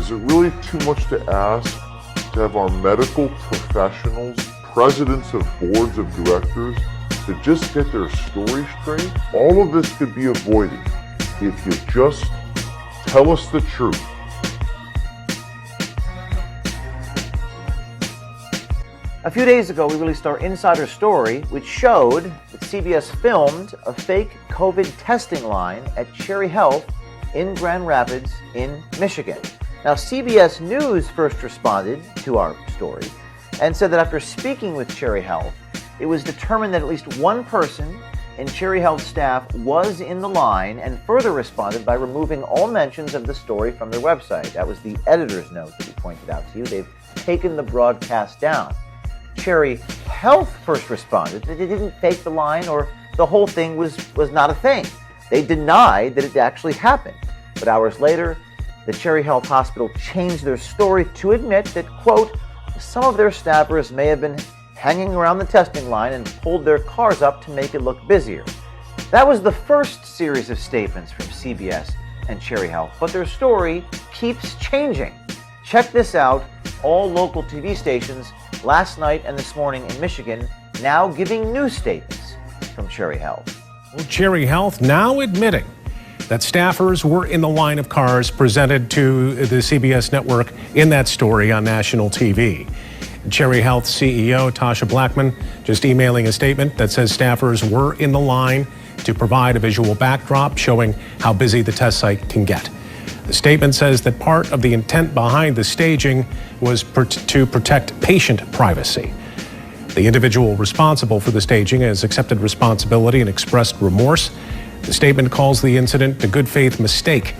Is it really too much to ask to have our medical professionals, presidents of boards of directors, to just get their story straight? All of this could be avoided if you just tell us the truth. A few days ago, we released our insider story, which showed that CBS filmed a fake COVID testing line at Cherry Health in Grand Rapids in Michigan. Now, CBS News first responded to our story and said that after speaking with Cherry Health, it was determined that at least one person in Cherry Health staff was in the line, and further responded by removing all mentions of the story from their website. That was the editor's note that we pointed out to you. They've taken the broadcast down. Cherry Health first responded that they didn't fake the line or the whole thing was not a thing. They denied that it actually happened. But hours later, the Cherry Health Hospital changed their story to admit that, quote, some of their staffers may have been hanging around the testing line and pulled their cars up to make it look busier. That was the first series of statements from CBS and Cherry Health, but their story keeps changing. Check this out. All local TV stations last night and this morning in Michigan now giving new statements from Cherry Health. Cherry Health now admitting that staffers were in the line of cars presented to the CBS network in that story on national TV. Cherry Health CEO Tasha Blackman just emailing a statement that says staffers were in the line to provide a visual backdrop showing how busy the test site can get. The statement says that part of the intent behind the staging was to protect patient privacy. The individual responsible for the staging has accepted responsibility and expressed remorse. The statement calls the incident a good faith mistake.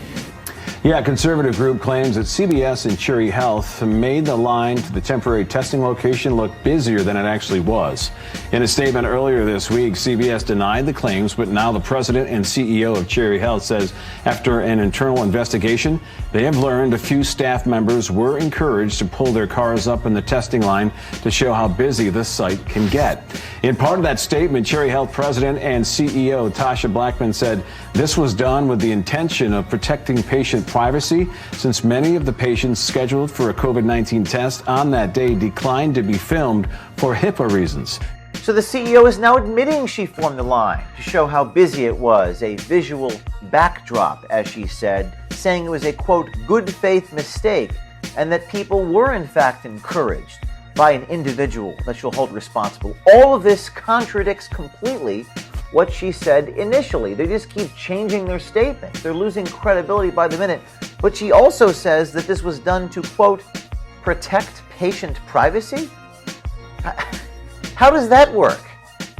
Yeah, a conservative group claims that CBS and Cherry Health made the line to the temporary testing location look busier than it actually was. In a statement earlier this week, CBS denied the claims, but now the president and CEO of Cherry Health says after an internal investigation, they have learned a few staff members were encouraged to pull their cars up in the testing line to show how busy the site can get. In part of that statement, Cherry Health president and CEO Tasha Blackman said this was done with the intention of protecting patient privacy, since many of the patients scheduled for a COVID-19 test on that day declined to be filmed for HIPAA reasons. So the CEO is now admitting she formed the line to show how busy it was, a visual backdrop, as she said, saying it was a, quote, good faith mistake, and that people were in fact encouraged by an individual that she'll hold responsible. All of this contradicts completely what she said initially. They just keep changing their statements. They're losing credibility by the minute. But she also says that this was done to, quote, protect patient privacy? How does that work?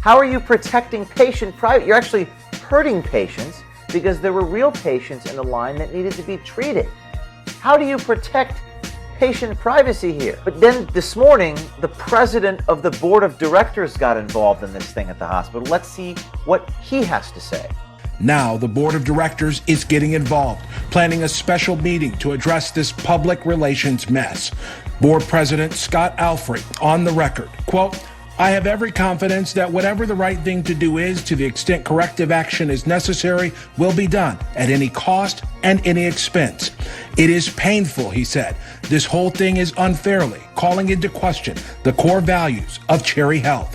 How are you protecting patient privacy? You're actually hurting patients because there were real patients in the line that needed to be treated. How do you protect patient privacy here? But then this morning, the president of the board of directors got involved in this thing at the hospital. Let's see what he has to say. Now the board of directors is getting involved, planning a special meeting to address this public relations mess. Board president Scott Alfrey on the record, quote, I have every confidence that whatever the right thing to do is, to the extent corrective action is necessary, will be done at any cost and any expense. It is painful, he said. This whole thing is unfairly calling into question the core values of Cherry Health.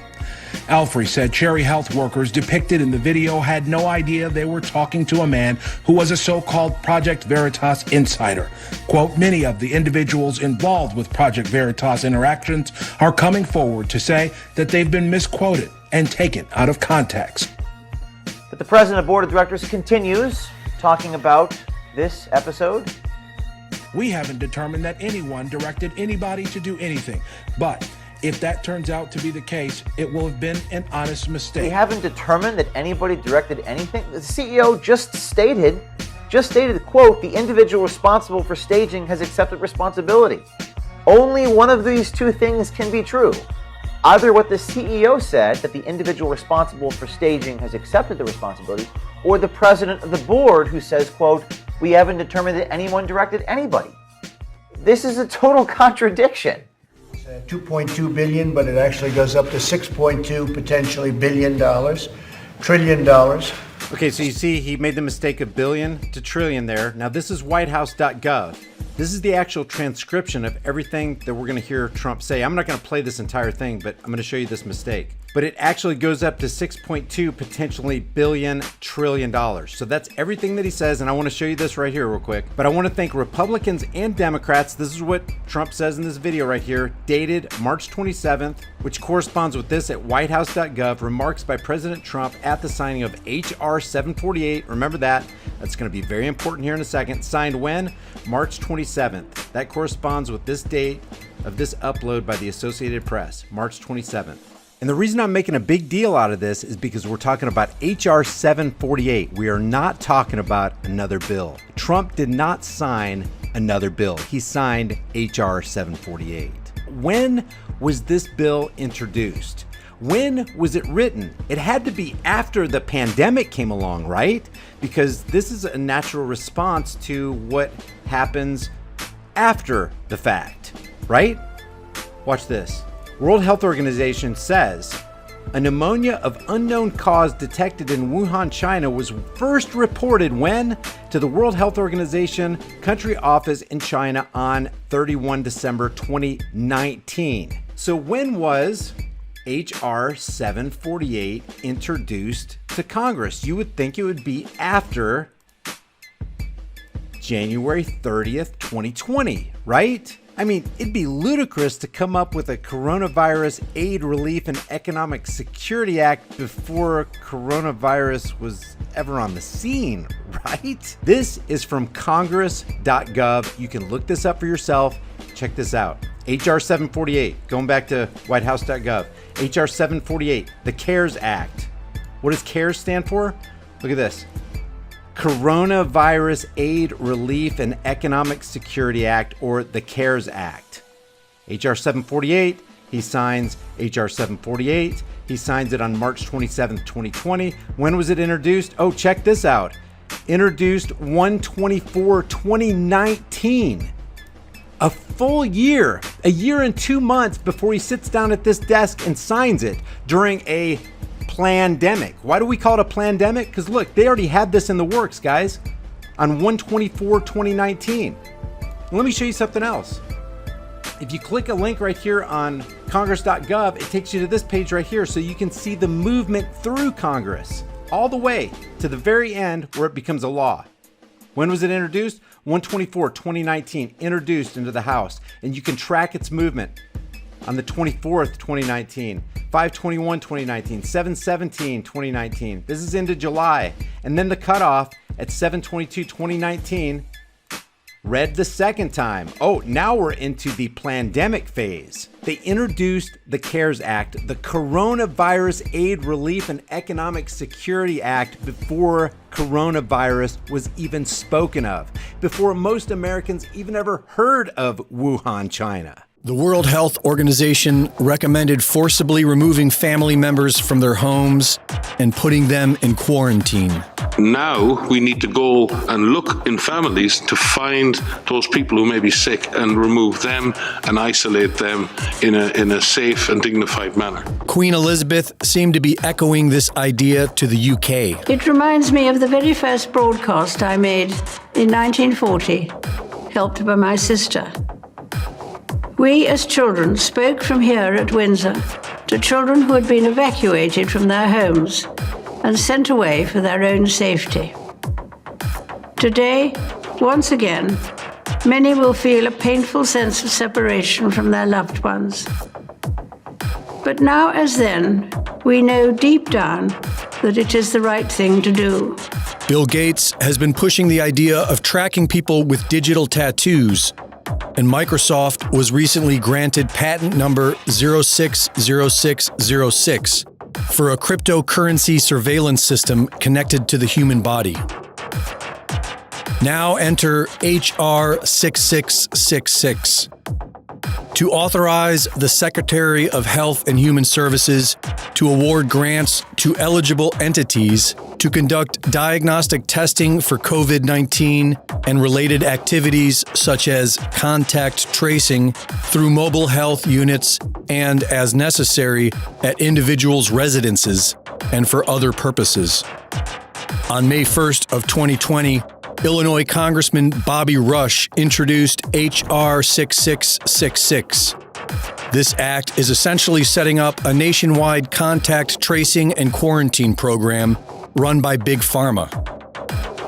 Alfrey said Cherry Health workers depicted in the video had no idea they were talking to a man who was a so-called Project Veritas insider. Quote, many of the individuals involved with Project Veritas interactions are coming forward to say that they've been misquoted and taken out of context. But the president of the board of directors continues talking about this episode. We haven't determined that anyone directed anybody to do anything, but if that turns out to be the case, it will have been an honest mistake. We haven't determined that anybody directed anything. The CEO just stated, quote, the individual responsible for staging has accepted responsibility. Only one of these two things can be true. Either what the CEO said, that the individual responsible for staging has accepted the responsibility, or the president of the board who says, quote, we haven't determined that anyone directed anybody. This is a total contradiction. 2.2 billion, but it actually goes up to 6.2 potentially trillion dollars. Okay, so you see he made the mistake of billion to trillion there. Now this is whitehouse.gov. This is the actual transcription of everything that we're going to hear Trump say. I'm not going to play this entire thing, but I'm going to show you this mistake. But it actually goes up to 6.2 potentially billion trillion dollars. So that's everything that he says, and I want to show you this right here real quick. But I want to thank Republicans and Democrats. This is what Trump says in this video right here, dated March 27th, which corresponds with this at whitehouse.gov, remarks by President Trump at the signing of H.R. 748. Remember that. That's going to be very important here in a second. Signed when? March 27th. That corresponds with this date of this upload by the Associated Press, March 27th. And the reason I'm making a big deal out of this is because we're talking about H.R. 748. We are not talking about another bill. Trump did not sign another bill. He signed H.R. 748. When was this bill introduced? When was it written? It had to be after the pandemic came along, right? Because this is a natural response to what happens after the fact, right? Watch this. World Health Organization says a pneumonia of unknown cause detected in Wuhan, China was first reported when? To the World Health Organization country office in China on 31 December 2019. So when was H.R. 748 introduced to Congress? You would think it would be after January 30th, 2020, right? I mean, it'd be ludicrous to come up with a Coronavirus Aid, Relief, and Economic Security Act before coronavirus was ever on the scene, right? This is from congress.gov. You can look this up for yourself. Check this out. H.R. 748, going back to whitehouse.gov. H.R. 748, the CARES Act. What does CARES stand for? Look at this. Coronavirus Aid, Relief, and Economic Security Act, or the CARES Act. H.R. 748, he signs H.R. 748. He signs it on March 27th, 2020. When was it introduced? Oh, check this out. Introduced 1/24/2019. A full year, a year and 2 months before he sits down at this desk and signs it during a plandemic. Why do we call it a plandemic? Because look, they already had this in the works, guys, on 1/24/2019. Let me show you something else. If you click a link right here on congress.gov, it takes you to this page right here so you can see the movement through Congress all the way to the very end where it becomes a law. When was it introduced? 1/24/2019, introduced into the House, and you can track its movement. On the 24th, 2019, 5/21/2019, 7/17/2019. This is into July. And then the cutoff at 7/22/2019, read the second time. Oh, now we're into the plandemic phase. They introduced the CARES Act, the Coronavirus Aid, Relief, and Economic Security Act, before coronavirus was even spoken of, before most Americans even ever heard of Wuhan, China. The World Health Organization recommended forcibly removing family members from their homes and putting them in quarantine. Now we need to go and look in families to find those people who may be sick and remove them and isolate them in a safe and dignified manner. Queen Elizabeth seemed to be echoing this idea to the UK. It reminds me of the very first broadcast I made in 1940, helped by my sister. We as children spoke from here at Windsor to children who had been evacuated from their homes and sent away for their own safety. Today, once again, many will feel a painful sense of separation from their loved ones. But now as then, we know deep down that it is the right thing to do. Bill Gates has been pushing the idea of tracking people with digital tattoos, and Microsoft was recently granted patent number 060606 for a cryptocurrency surveillance system connected to the human body. Now enter H.R. 6666 to authorize the Secretary of Health and Human Services to award grants to eligible entities to conduct diagnostic testing for COVID-19 and related activities such as contact tracing through mobile health units and, as necessary, at individuals' residences and for other purposes. On May 1st of 2020, Illinois Congressman Bobby Rush introduced H.R. 6666. This act is essentially setting up a nationwide contact tracing and quarantine program run by Big Pharma.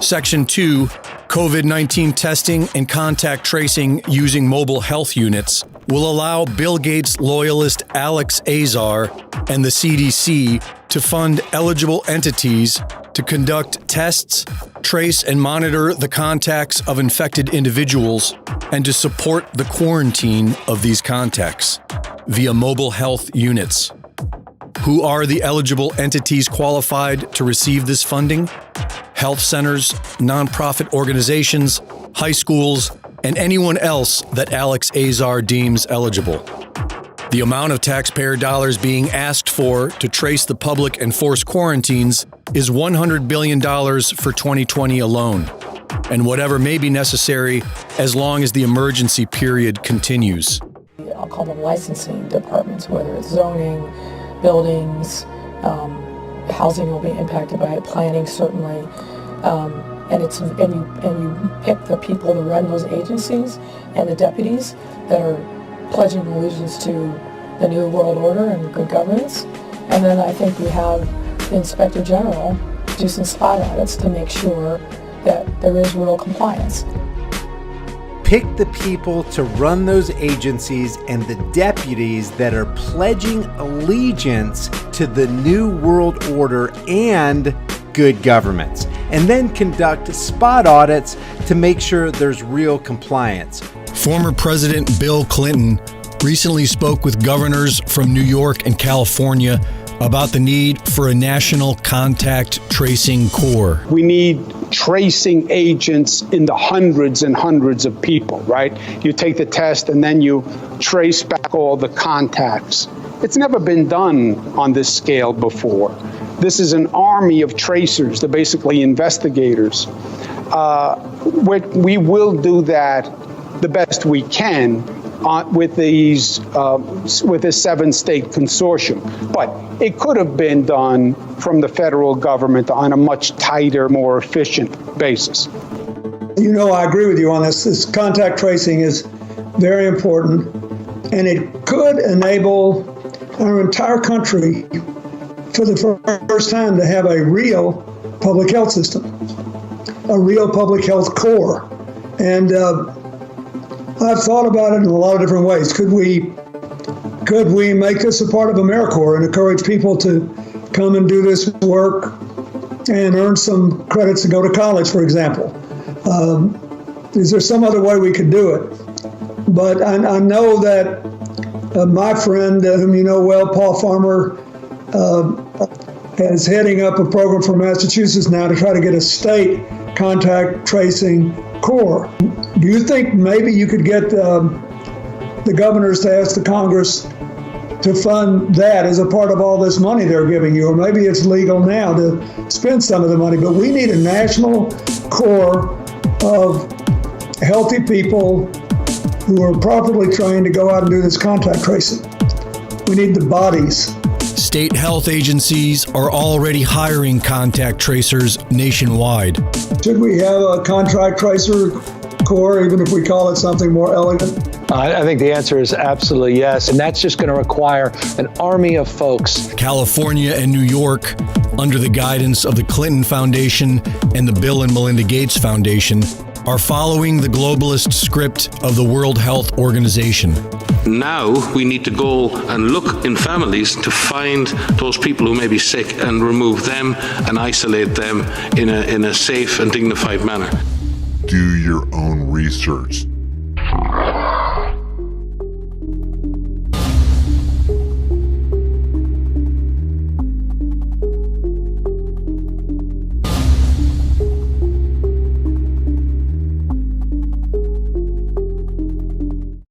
Section 2, COVID-19 testing and contact tracing using mobile health units, will allow Bill Gates loyalist Alex Azar and the CDC to fund eligible entities to conduct tests, trace and monitor the contacts of infected individuals, and to support the quarantine of these contacts via mobile health units. Who are the eligible entities qualified to receive this funding? Health centers, nonprofit organizations, high schools, and anyone else that Alex Azar deems eligible. The amount of taxpayer dollars being asked for to trace the public and force quarantines is $100 billion for 2020 alone, and whatever may be necessary as long as the emergency period continues. I'll call them licensing departments, whether it's zoning, buildings, housing will be impacted by it, planning certainly, and you pick the people to run those agencies and the deputies that are pledging allegiance to the New World Order and good governance. And then I think we have the Inspector General do some spot audits to make sure that there is real compliance. Pick the people to run those agencies and the deputies that are pledging allegiance to the New World Order and good governments, and then conduct spot audits to make sure there's real compliance. Former President Bill Clinton recently spoke with governors from New York and California about the need for a national contact tracing corps. We need tracing agents in the hundreds and hundreds of people, right? You take the test and then you trace back all the contacts. It's never been done on this scale before. This is an army of tracers. They're basically investigators. We will do that the best we can with this 7-state consortium. But it could have been done from the federal government on a much tighter, more efficient basis. You know, I agree with you on this. This contact tracing is very important, and it could enable our entire country for the first time to have a real public health system, a real public health corps. And I've thought about it in a lot of different ways. Could we make this a part of AmeriCorps and encourage people to come and do this work and earn some credits to go to college, for example? Is there some other way we could do it? But I know that my friend, whom you know well, Paul Farmer, is heading up a program for Massachusetts now to try to get a state contact tracing corps. Do you think maybe you could get the governors to ask the Congress to fund that as a part of all this money they're giving you? Or maybe it's legal now to spend some of the money, but we need a national corps of healthy people who are properly trained to go out and do this contact tracing. We need the bodies. State health agencies are already hiring contact tracers nationwide. Should we have a contact tracer corps, even if we call it something more elegant? I think the answer is absolutely yes, and that's just going to require an army of folks. California and New York, under the guidance of the Clinton Foundation and the Bill and Melinda Gates Foundation, are following the globalist script of the World Health Organization. Now we need to go and look in families to find those people who may be sick and remove them and isolate them in a safe and dignified manner. Do your own research.